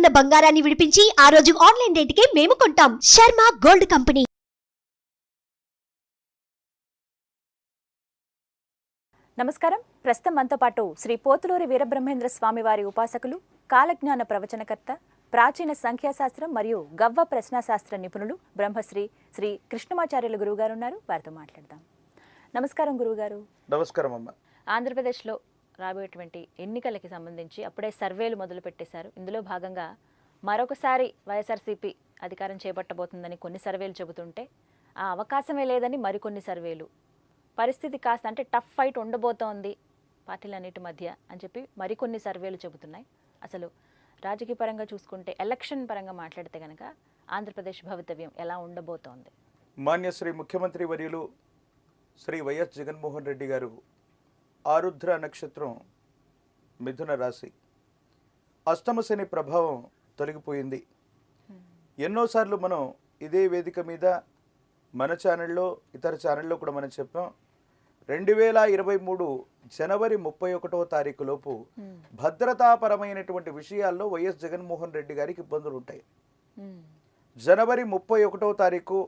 ఉన్న బంగారాన్ని విడిపించి ఆ రోజు ఆన్లైన్ రేటుకే మేము కొంటాం. Sharma gold company. నమస్కారం. ప్రస్తుతం మనతో పాటు శ్రీ పోతులూరి వీరబ్రహ్మేంద్ర స్వామి వారి ఉపాసకులు, కాలజ్ఞాన ప్రవచనకర్త, ప్రాచీన సంఖ్యాశాస్త్రం మరియు గవ్వ ప్రశ్నాశాస్త్ర నిపుణులు బ్రహ్మశ్రీ శ్రీ కృష్ణమాచార్యులు గురువు గారు ఉన్నారు. వారితో మాట్లాడదాం. నమస్కారం గురువుగారు. నమస్కారం అమ్మ. ఆంధ్రప్రదేశ్లో రాబోయేటువంటి ఎన్నికలకి సంబంధించి అప్పుడే సర్వేలు మొదలు పెట్టేశారు. ఇందులో భాగంగా మరొకసారి వైఎస్ఆర్సీపీ అధికారం చేపట్టబోతుందని కొన్ని సర్వేలు చెబుతుంటే ఆ అవకాశమే లేదని మరికొన్ని సర్వేలు, పరిస్థితి కాస్త అంటే టఫ్ ఫైట్ ఉండబోతోంది పార్టీలన్నిటి మధ్య అని చెప్పి మరికొన్ని సర్వేలు చెబుతున్నాయి. అసలు రాజకీయ పరంగా చూసుకుంటే, ఎలక్షన్ పరంగా మాట్లాడితే కనుక ఆంధ్రప్రదేశ్ భవితవ్యం ఎలా ఉండబోతోంది? మాన్య శ్రీ ముఖ్యమంత్రి వర్యులు శ్రీ వైఎస్ జగన్మోహన్ రెడ్డి గారు ఆరుద్ర నక్షత్రం, మిథున రాశి, అష్టమ శని ప్రభావం తొలగిపోయింది. ఎన్నోసార్లు మనం ఇదే వేదిక మీద మన ఛానల్లో, ఇతర ఛానల్లో కూడా మనం చెప్పాం, 2023 జనవరి 31వ తారీఖు లోపు భద్రతాపరమైనటువంటి విషయాల్లో వైఎస్ జగన్మోహన్ రెడ్డి గారికి ఇబ్బందులు ఉంటాయి. జనవరి 31వ తారీఖు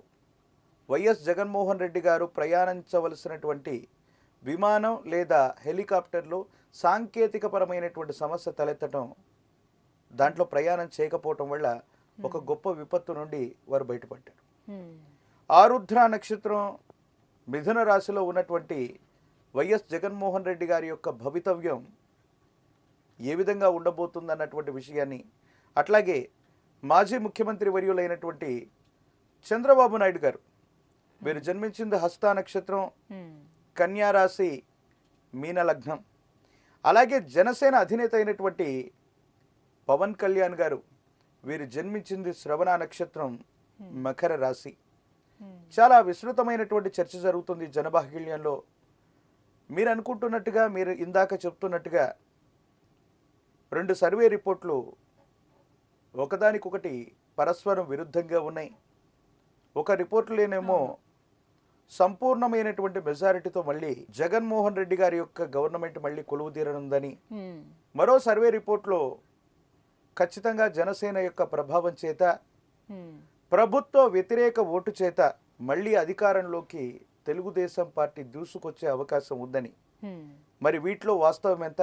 వైఎస్ జగన్మోహన్ రెడ్డి గారు ప్రయాణించవలసినటువంటి విమానం లేదా హెలికాప్టర్లో సాంకేతికపరమైనటువంటి సమస్య తలెత్తడం, దాంట్లో ప్రయాణం చేయకపోవటం వల్ల ఒక గొప్ప విపత్తు నుండి వారు బయటపడ్డారు. ఆరుద్ర నక్షత్రం, మిథున రాశిలో ఉన్నటువంటి వైఎస్ జగన్మోహన్ రెడ్డి గారి యొక్క భవితవ్యం ఏ విధంగా ఉండబోతుందన్నటువంటి విషయాన్ని, అట్లాగే మాజీ ముఖ్యమంత్రి వర్యులైనటువంటి చంద్రబాబు నాయుడు గారు, వీరు జన్మించింది హస్త నక్షత్రం, కన్యా రాశి, మీన లగ్నం. అలాగే జనసేన అధినేత అయినటువంటి పవన్ కళ్యాణ్ గారు, వీరు జన్మించింది శ్రవణ నక్షత్రం, మకర రాశి. చాలా విస్తృతమైనటువంటి చర్చ జరుగుతుంది జనబాహుళ్యంలో. మీరు అనుకుంటున్నట్టుగా, మీరు ఇందాక చెప్తున్నట్టుగా 2 సర్వే రిపోర్ట్లు ఒకదానికొకటి పరస్పరం విరుద్ధంగా ఉన్నాయి. ఒక రిపోర్టులేనేమో సంపూర్ణమైనటువంటి మెజారిటీతో మళ్ళీ జగన్మోహన్ రెడ్డి గారి యొక్క గవర్నమెంట్ మళ్ళీ కొలువు తీరనుందని, మరో సర్వే రిపోర్ట్లో ఖచ్చితంగా జనసేన యొక్క ప్రభావం చేత, ప్రభుత్వ వ్యతిరేక ఓటు చేత మళ్ళీ అధికారంలోకి తెలుగుదేశం పార్టీ దూసుకొచ్చే అవకాశం ఉందని. మరి వీటిలో వాస్తవం ఎంత,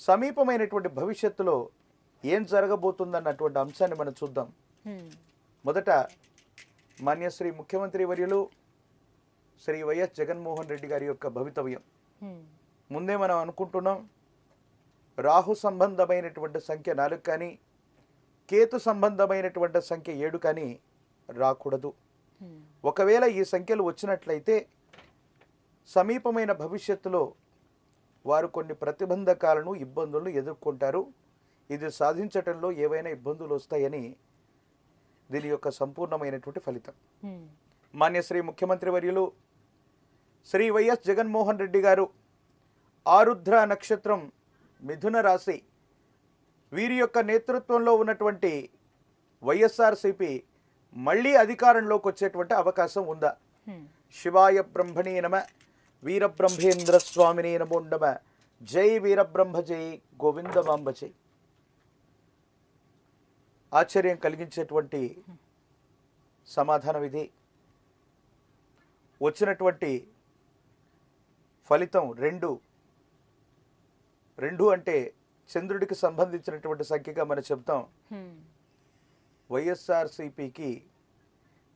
సమీపమైనటువంటి భవిష్యత్తులో ఏం జరగబోతుందన్నటువంటి అంశాన్ని మనం చూద్దాం. మొదట మాన్యశ్రీ ముఖ్యమంత్రి వర్యులు శ్రీ వైఎస్ జగన్మోహన్ రెడ్డి గారి యొక్క భవితవ్యం. ముందే మనం అనుకుంటున్నాం, రాహు సంబంధమైనటువంటి సంఖ్య 4 కానీ, కేతు సంబంధమైనటువంటి సంఖ్య 7 కానీ రాకూడదు. ఒకవేళ ఈ సంఖ్యలు వచ్చినట్లయితే సమీపమైన భవిష్యత్తులో వారు కొన్ని ప్రతిబంధకాలను, ఇబ్బందులను ఎదుర్కొంటారు. ఇది సాధించటంలో ఏవైనా ఇబ్బందులు వస్తాయని దీని యొక్క సంపూర్ణమైనటువంటి ఫలితం. మాన్యశ్రీ ముఖ్యమంత్రి వర్యులు శ్రీ వైఎస్ జగన్మోహన్ రెడ్డి గారు ఆరుద్ర నక్షత్రం, మిథున రాశి, వీరి యొక్క నేతృత్వంలో ఉన్నటువంటి వైఎస్ఆర్సీపీ మళ్ళీ అధికారంలోకి వచ్చేటువంటి అవకాశం ఉందా? శివాయ బ్రహ్మణే నమ, వీరబ్రహ్మేంద్ర స్వామినే నమో నమ, జై వీరబ్రహ్మ జై, గోవిందమాంబ జై. ఆశ్చర్యం కలిగించేటువంటి సమాధానం ఇది. వచ్చినటువంటి ఫలితం 2 అంటే చంద్రుడికి సంబంధించినటువంటి సంఖ్యగా మనం చెప్తాం. వైఎస్ఆర్సీపీకి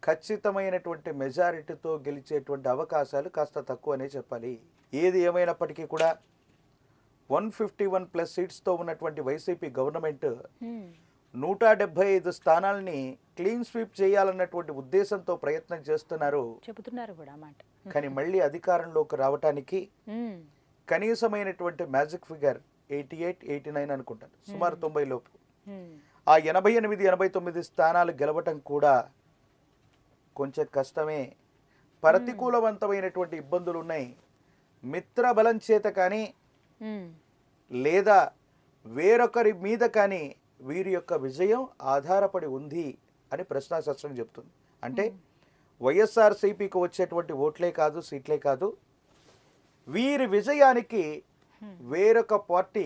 ఖచ్చితమైనటువంటి మెజారిటీతో గెలిచేటువంటి అవకాశాలు కాస్త తక్కువనే చెప్పాలి. ఏది ఏమైనప్పటికీ కూడా 151+ సీట్స్తో ఉన్నటువంటి వైసీపీ గవర్నమెంట్ 175 స్థానాలని క్లీన్ స్వీప్ చేయాలన్నటువంటి ఉద్దేశంతో ప్రయత్నం చేస్తున్నారు, చెబుతున్నారు కూడా మాట. కానీ మళ్ళీ అధికారంలోకి రావటానికి కనీసమైనటువంటి మ్యాజిక్ ఫిగర్ 88, 89 అనుకుంటాను, సుమారు 90 లోపు. ఆ 88, 89 స్థానాలు గెలవటం కూడా కొంచెం కష్టమే. ప్రతికూలవంతమైనటువంటి ఇబ్బందులు ఉన్నాయి. మిత్ర బలం చేత కానీ, లేదా వేరొకరి మీద కానీ వీరి యొక్క విజయం ఆధారపడి ఉంది అని ప్రశ్నాశాస్త్రం చెప్తుంది. అంటే వైఎస్ఆర్సీపీకి వచ్చేటువంటి ఓట్లే కాదు, సీట్లే కాదు, వీరి విజయానికి వేరొక పార్టీ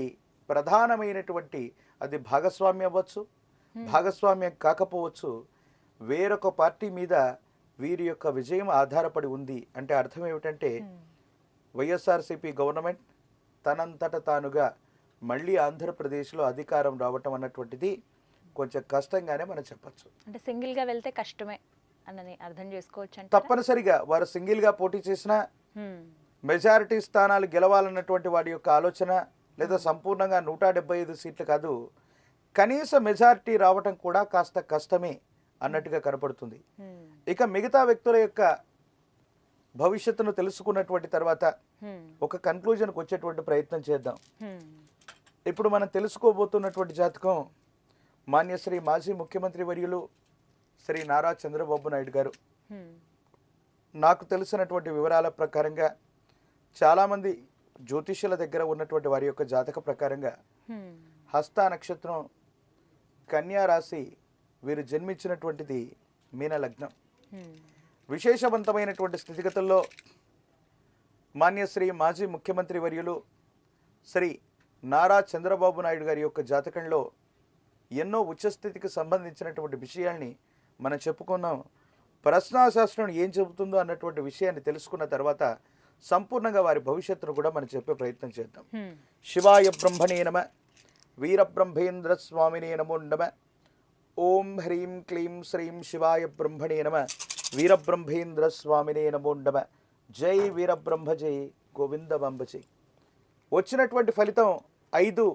ప్రధానమైనటువంటి, అది భాగస్వామ్యం అవ్వచ్చు, భాగస్వామ్యం కాకపోవచ్చు, వేరొక పార్టీ మీద వీరి యొక్క విజయం ఆధారపడి ఉంది అంటే అర్థం ఏమిటంటే వైఎస్ఆర్సీపీ గవర్నమెంట్ తనంతట తానుగా మళ్ళీ ఆంధ్రప్రదేశ్లో అధికారం రావటం అన్నటువంటిది కొంచెం కష్టంగానే మనం చెప్పచ్చు. అంటే సింగిల్గా వెళ్తే కష్టమే అని అర్థం చేసుకోవచ్చు. తప్పనిసరిగా వారు సింగిల్గా పోటీ చేసినా మెజారిటీ స్థానాలు గెలవాలన్నటువంటి వాడి యొక్క ఆలోచన, లేదా సంపూర్ణంగా 175 సీట్లు కాదు, కనీస మెజారిటీ రావటం కూడా కాస్త కష్టమే అన్నట్టుగా కనపడుతుంది. ఇక మిగతా వ్యక్తుల యొక్క భవిష్యత్తును తెలుసుకున్నటువంటి తర్వాత ఒక కన్క్లూజన్కి వచ్చేటువంటి ప్రయత్నం చేద్దాం. ఇప్పుడు మనం తెలుసుకోబోతున్నటువంటి జాతకం మాన్యశ్రీ మాజీ ముఖ్యమంత్రి వర్యులు శ్రీ నారా చంద్రబాబు నాయుడు గారు. నాకు తెలిసినటువంటి వివరాల ప్రకారంగా చాలామంది జ్యోతిష్యుల దగ్గర ఉన్నటువంటి వారి యొక్క జాతక ప్రకారంగా హస్త నక్షత్రం, కన్యా రాశి, వీరు జన్మించినటువంటిది మీన లగ్నం. విశేషవంతమైనటువంటి స్థితిగతుల్లో మాన్యశ్రీ మాజీ ముఖ్యమంత్రి వర్యులు శ్రీ నారా చంద్రబాబు నాయుడు గారి యొక్క జాతకంలో ఎన్నో ఉచ్చస్థితికి సంబంధించినటువంటి విషయాల్ని మనం చెప్పుకున్నాం. ప్రశ్నాశాస్త్రం ఏం చెబుతుందో అన్నటువంటి విషయాన్ని తెలుసుకున్న తర్వాత సంపూర్ణంగా వారి భవిష్యత్తును కూడా మనం చెప్పే ప్రయత్నం చేద్దాం. శివాయ బ్రహ్మణే నమ, వీరబ్రహ్మేంద్ర స్వామినే నమో నమ. ఓం హ్రీం క్లీం శ్రీం శివాయ బ్రహ్మణే నమ, వీరబ్రహ్మేంద్ర స్వామినే నమో నమ. జై వీరబ్రహ్మ జై గోవిందబంబ జై. వచ్చినటువంటి ఫలితం 5.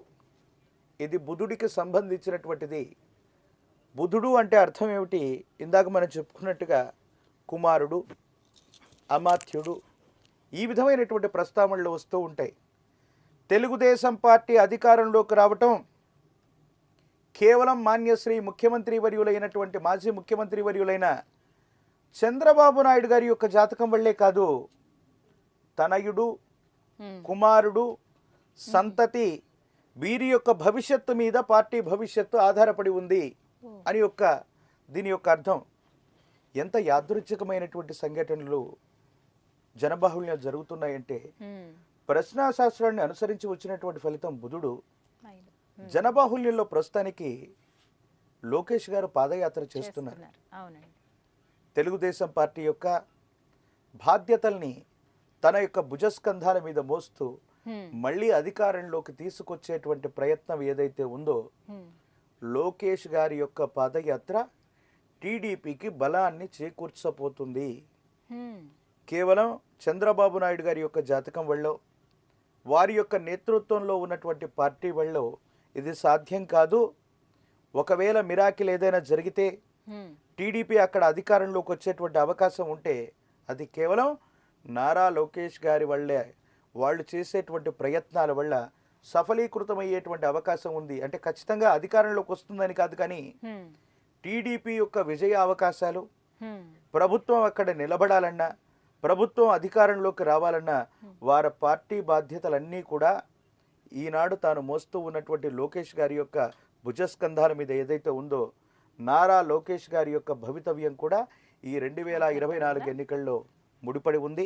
ఇది బుధుడికి సంబంధించినటువంటిది. బుధుడు అంటే అర్థం ఏమిటి? ఇందాక మనం చెప్పుకున్నట్టుగా కుమారుడు, అమాత్యుడు, ఈ విధమైనటువంటి ప్రస్తావనలు వస్తూ ఉంటాయి. తెలుగుదేశం పార్టీ అధికారంలోకి రావటం కేవలం మాన్యశ్రీ ముఖ్యమంత్రి వర్యులైనటువంటి మాజీ ముఖ్యమంత్రి వర్యులైన చంద్రబాబు నాయుడు గారి యొక్క జాతకం వల్లే కాదు, తనయుడు, కుమారుడు, సంతతి, వీరి యొక్క భవిష్యత్తు మీద పార్టీ భవిష్యత్తు ఆధారపడి ఉంది అని దీని యొక్క అర్థం. ఎంత యాదృచ్ఛికమైనటువంటి సంఘటనలు జనబాహుళ్యం జరుగుతున్నాయంటే ప్రశ్నాశాస్త్రాన్ని అనుసరించి వచ్చినటువంటి ఫలితం బుధుడు. జనబాహుళ్యంలో ప్రస్తుతానికి లోకేష్ గారు పాదయాత్ర చేస్తున్నారు. తెలుగుదేశం పార్టీ యొక్క బాధ్యతల్ని తన యొక్క భుజస్కంధాల మీద మోస్తూ మళ్ళీ అధికారంలోకి తీసుకొచ్చేటువంటి ప్రయత్నం ఏదైతే ఉందో, లోకేష్ గారి యొక్క పాదయాత్ర టీడీపీకి బలాన్ని చేకూర్చబోతుంది. కేవలం చంద్రబాబు నాయుడు గారి యొక్క జాతకం వల్ల, వారి యొక్క నేతృత్వంలో ఉన్నటువంటి పార్టీ వల్ల ఇది సాధ్యం కాదు. ఒకవేళ మిరాకిల్ ఏదైనా జరిగితే టీడీపీ అక్కడ అధికారంలోకి వచ్చేటువంటి అవకాశం ఉంటే అది కేవలం నారా లోకేష్ గారి వల్లే, వాళ్ళు చేసేటువంటి ప్రయత్నాల వల్ల సఫలీకృతమయ్యేటువంటి అవకాశం ఉంది. అంటే ఖచ్చితంగా అధికారంలోకి వస్తుందని కాదు, కానీ టీడీపీ యొక్క విజయ అవకాశాలు, ప్రభుత్వం అక్కడ నిలబడాలన్నా, ప్రభుత్వం అధికారంలోకి రావాలన్నా వారి పార్టీ బాధ్యతలన్నీ కూడా ఈనాడు తాను మోస్తూ ఉన్నటువంటి లోకేష్ గారి యొక్క భుజస్కంధాల మీద ఏదైతే ఉందో, నారా లోకేష్ గారి యొక్క భవితవ్యం కూడా ఈ 2024 ఎన్నికల్లో ముడిపడి ఉంది.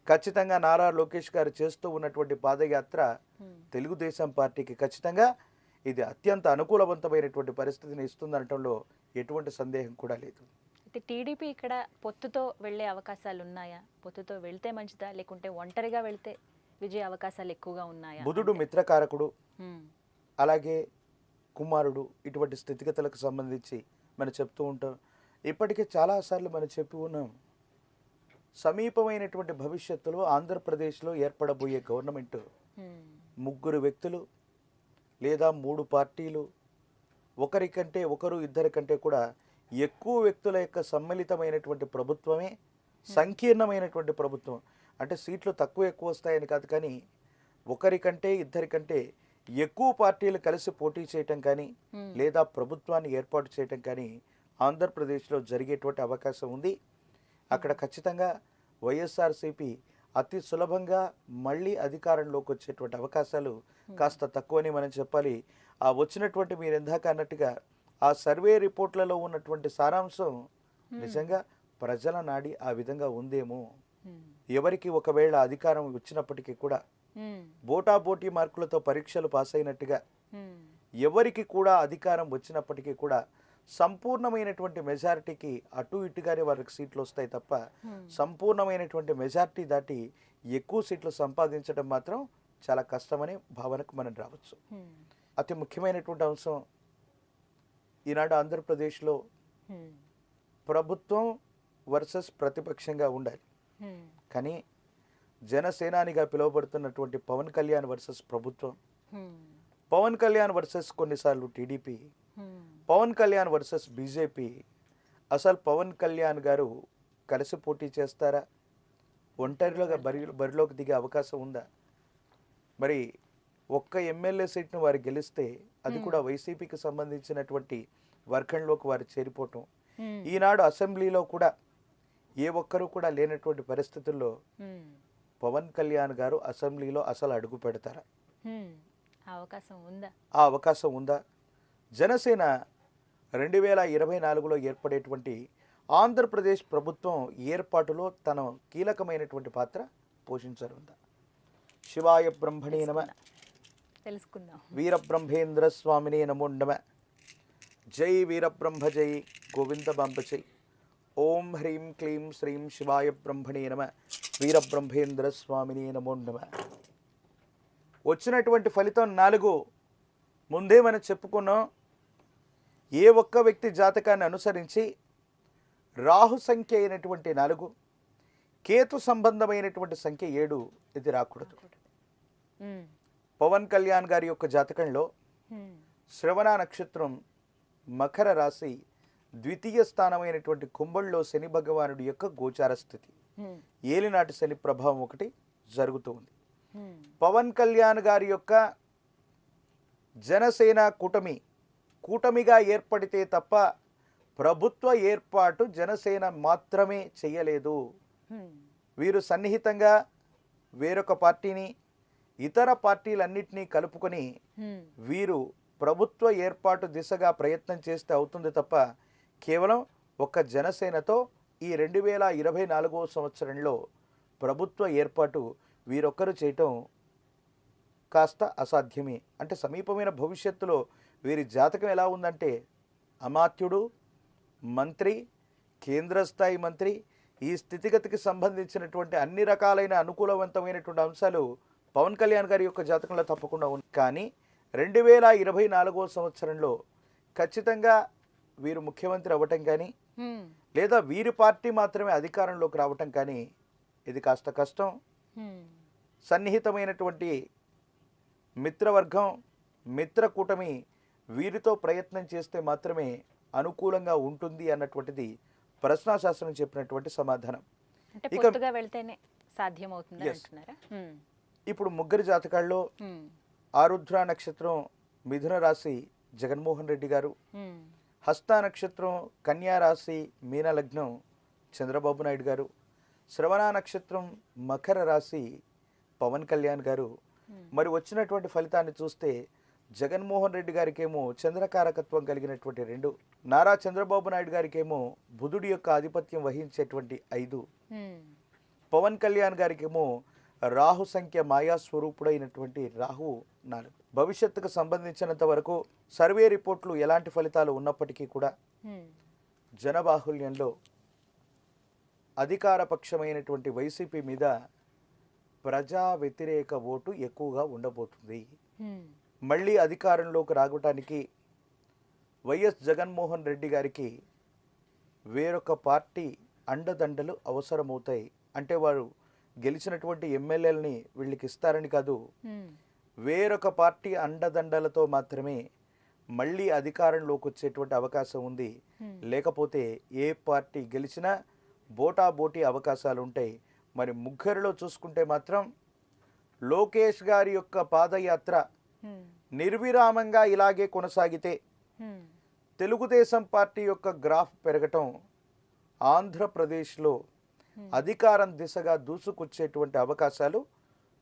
ఖచ్చితంగా నారా లోకేష్ గారు చేస్తూ ఉన్నటువంటి పాదయాత్ర తెలుగుదేశం పార్టీకి ఖచ్చితంగా ఇది అత్యంత అనుకూలవంతమైనటువంటి పరిస్థితిని ఇస్తుందనటంలో ఎటువంటి సందేహం కూడా లేదు. అయితే టీడీపీ ఇక్కడ పొత్తుతో వెళ్ళే అవకాశాలు ఉన్నాయా? పొత్తుతో వెళ్తే మంచిదా, లేకుంటే ఒంటరిగా వెళ్తే విజయ అవకాశాలు ఎక్కువగా ఉన్నాయా? బుధుడు మిత్రకారకుడు, అలాగే కుమారుడు, ఇటువంటి స్థితిగతులకు సంబంధించి మనం చెప్తూ ఉంటాం. ఇప్పటికే చాలాసార్లు మనం చెప్పి ఉన్నాం, సమీపమైనటువంటి భవిష్యత్తులో ఆంధ్రప్రదేశ్లో ఏర్పడబోయే గవర్నమెంట్ 3 వ్యక్తులు లేదా 3 పార్టీలు, ఒకరికంటే ఒకరు, ఇద్దరి కంటే కూడా ఎక్కువ వ్యక్తుల యొక్క సమ్మిళితమైనటువంటి ప్రభుత్వమే సంకీర్ణమైనటువంటి ప్రభుత్వం. అంటే సీట్లు తక్కువ ఎక్కువ వస్తాయని కాదు, కానీ ఒకరికంటే ఇద్దరికంటే ఎక్కువ పార్టీలు కలిసి పోటీ చేయటం కానీ లేదా ప్రభుత్వాన్ని ఏర్పాటు చేయటం కానీ ఆంధ్రప్రదేశ్లో జరిగేటువంటి అవకాశం ఉంది. అక్కడ ఖచ్చితంగా వైఎస్ఆర్సీపీ అతి సులభంగా మళ్ళీ అధికారంలోకి వచ్చేటువంటి అవకాశాలు కాస్త తక్కువని మనం చెప్పాలి. ఆ వచ్చినటువంటి మీరు ఇందాక అన్నట్టుగా ఆ సర్వే రిపోర్ట్లలో ఉన్నటువంటి సారాంశం నిజంగా ప్రజల నాడి ఆ విధంగా ఉందేమో. ఎవరికి ఒకవేళ అధికారం వచ్చినప్పటికీ కూడా బోటాబోటీ మార్కులతో పరీక్షలు పాస్ అయినట్టుగా ఎవరికి కూడా అధికారం వచ్చినప్పటికీ కూడా సంపూర్ణమైనటువంటి మెజారిటీకి అటు ఇటుగానే వారికి సీట్లు వస్తాయి తప్ప సంపూర్ణమైనటువంటి మెజారిటీ దాటి ఎక్కువ సీట్లు సంపాదించడం మాత్రం చాలా కష్టమనే భావనకు మనం రావచ్చు. అతి ముఖ్యమైనటువంటి అంశం ఈనాడు ఆంధ్రప్రదేశ్లో ప్రభుత్వం వర్సెస్ ప్రతిపక్షంగా ఉండాలి. కానీ జనసేనానిగా పిలువబడుతున్నటువంటి పవన్ కళ్యాణ్ వర్సెస్ ప్రభుత్వం, పవన్ కళ్యాణ్ వర్సెస్ కొన్నిసార్లు TDP, Pawan Kalyan versus BJP. అసలు పవన్ కళ్యాణ్ గారు కలిసి పోటీ చేస్తారా? ఒంటరిలోగా బరిలోకి దిగే అవకాశం ఉందా? మరి ఒక్క ఎమ్మెల్యే సీట్ను వారు గెలిస్తే అది కూడా వైసీపీకి సంబంధించినటువంటి వర్గంలోకి వారు చేరిపోవటం. ఈనాడు అసెంబ్లీలో కూడా ఏ ఒక్కరూ కూడా లేనటువంటి పరిస్థితుల్లో పవన్ కళ్యాణ్ గారు అసెంబ్లీలో అసలు అడుగు పెడతారా? ఆ అవకాశం ఉందా? జనసేన 2024లో ఏర్పడేటువంటి ఆంధ్రప్రదేశ్ ప్రభుత్వం ఏర్పాటులో తన కీలకమైనటువంటి పాత్ర పోషించనుందా? శివాయ బ్రహ్మణే నమ, తెలుసుకుందాం. వీరబ్రహ్మేంద్ర స్వామినే నమో నమ. జై వీరబ్రహ్మ జై గోవింద బాంబ జై. ఓం హ్రీం క్లీం శ్రీం శివాయ బ్రహ్మణే నమ, వీరబ్రహ్మేంద్ర స్వామినే నమో నమ. వచ్చినటువంటి ఫలితం 4. ముందే మనం చెప్పుకున్నాం, ఏ ఒక్క వ్యక్తి జాతకాన్ని అనుసరించి రాహు సంఖ్య అయినటువంటి 4, కేతు సంబంధమైనటువంటి సంఖ్య 7 ఇది రాకూడదు. పవన్ కళ్యాణ్ గారి యొక్క జాతకంలో శ్రవణ నక్షత్రం, మకర రాశి, ద్వితీయ స్థానమైనటువంటి కుంభంలో శని భగవానుడి యొక్క గోచార స్థితి, ఏలినాటి శని ప్రభావం ఒకటి జరుగుతూ ఉంది. పవన్ కళ్యాణ్ గారి యొక్క జనసేన కూటమిగా ఏర్పడితే తప్ప ప్రభుత్వ ఏర్పాటు జనసేన మాత్రమే చేయలేదు. వీరు సన్నిహితంగా వేరొక పార్టీని, ఇతర పార్టీలన్నింటినీ కలుపుకొని వీరు ప్రభుత్వ ఏర్పాటు దిశగా ప్రయత్నం చేస్తే అవుతుంది తప్ప కేవలం ఒక్క జనసేనతో ఈ 2024వ సంవత్సరంలో ప్రభుత్వ ఏర్పాటు వీరొక్కరు చేయటం కాస్త అసాధ్యమే. అంటే సమీపమైన భవిష్యత్తులో వీరి జాతకం ఎలా ఉందంటే అమాత్యుడు, మంత్రి, కేంద్ర స్థాయి మంత్రి, ఈ స్థితిగతికి సంబంధించినటువంటి అన్ని రకాలైన అనుకూలవంతమైనటువంటి అంశాలు పవన్ కళ్యాణ్ గారి యొక్క జాతకంలో తప్పకుండా ఉంది. కానీ 2024వ సంవత్సరంలో ఖచ్చితంగా వీరు ముఖ్యమంత్రి అవ్వటం కానీ లేదా వీరి పార్టీ మాత్రమే అధికారంలోకి రావటం కానీ ఇది కాస్త కష్టం. సన్నిహితమైనటువంటి మిత్రవర్గం, మిత్ర కూటమి వీరితో ప్రయత్నం చేస్తే మాత్రమే అనుకూలంగా ఉంటుంది అన్నటువంటిది ప్రశ్నాశాస్త్రం చెప్పినటువంటి సమాధానం. ఇప్పుడు ముగ్గురి జాతకాల్లో ఆరుద్ర నక్షత్రం మిథున రాశి జగన్మోహన్ రెడ్డి గారు, హస్త నక్షత్రం కన్యా రాశి మీన లగ్నం చంద్రబాబు నాయుడు గారు, శ్రవణ నక్షత్రం మకర రాశి పవన్ కళ్యాణ్ గారు. మరి వచ్చినటువంటి ఫలితాన్ని చూస్తే జగన్మోహన్ రెడ్డి గారికేమో చంద్రకారకత్వం కలిగినటువంటి 2, నారా చంద్రబాబు నాయుడు గారికేమో బుధుడి యొక్క ఆధిపత్యం వహించేటువంటి 5, పవన్ కళ్యాణ్ గారికేమో రాహు సంఖ్య మాయా స్వరూపుడైనటువంటి రాహు 4. భవిష్యత్తుకు సంబంధించినంత వరకు సర్వే రిపోర్ట్లు ఎలాంటి ఫలితాలు ఉన్నప్పటికీ కూడా జనబాహుల్యంలో అధికార పక్షమైనటువంటి వైసీపీ మీద ప్రజా వ్యతిరేక ఓటు ఎక్కువగా ఉండబోతుంది. మళ్ళీ అధికారంలోకి రావటానికి వైఎస్ జగన్మోహన్ రెడ్డి గారికి వేరొక పార్టీ అండదండలు అవసరమవుతాయి. అంటే వారు గెలిచినటువంటి ఎమ్మెల్యేలని వీళ్ళకి ఇస్తారని కాదు, వేరొక పార్టీ అండదండలతో మాత్రమే మళ్ళీ అధికారంలోకి వచ్చేటువంటి అవకాశం ఉంది. లేకపోతే ఏ పార్టీ గెలిచినా బోటాబోటీ అవకాశాలు ఉంటాయి. మరి ముగ్గురిలో చూసుకుంటే మాత్రం లోకేష్ గారి యొక్క పాదయాత్ర నిర్విరామంగా ఇలాగే కొనసాగితే తెలుగుదేశం పార్టీ యొక్క గ్రాఫ్ పెరగటం ఆంధ్రప్రదేశ్లో అధికారం దిశగా దూసుకొచ్చేటువంటి అవకాశాలు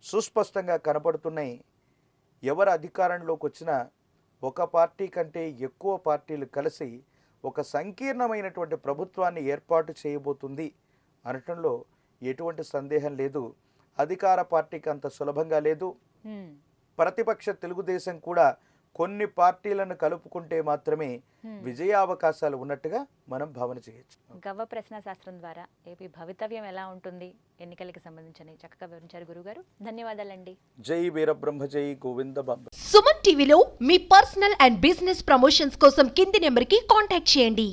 సుస్పష్టంగా కనపడుతున్నాయి. ఎవరు అధికారంలోకి వచ్చినా ఒక పార్టీ కంటే ఎక్కువ పార్టీలు కలిసి ఒక సంకీర్ణమైనటువంటి ప్రభుత్వాన్ని ఏర్పాటు చేయబోతుంది అనటంలో ఎటువంటి సందేహం లేదు. అధికార పార్టీకి అంత సులభంగా లేదు. ప్రతిపక్ష తెలుగుదేశం కూడా కొన్ని పార్టీలను కలుపుకుంటే మాత్రమే విజయావకాశాలు ఉన్నట్టుగా మనం భావన చేయొచ్చు. గవ్వ ప్రశ్న శాస్త్రం ద్వారా ఏపీ భవితవ్యం ఎలా ఉంటుంది ఎన్నికలకి సంబంధించి చక్కగా వివరించారు గురుగారు. ధన్యవాదాలండి. జై వీరబ్రహ్మ జై గోవింద బాబా. సుమన్ టీవీలో మీ పర్సనల్ అండ్ బిజినెస్ ప్రమోషన్స్ కోసం కింది నెంబర్కి కాంటాక్ట్ చేయండి.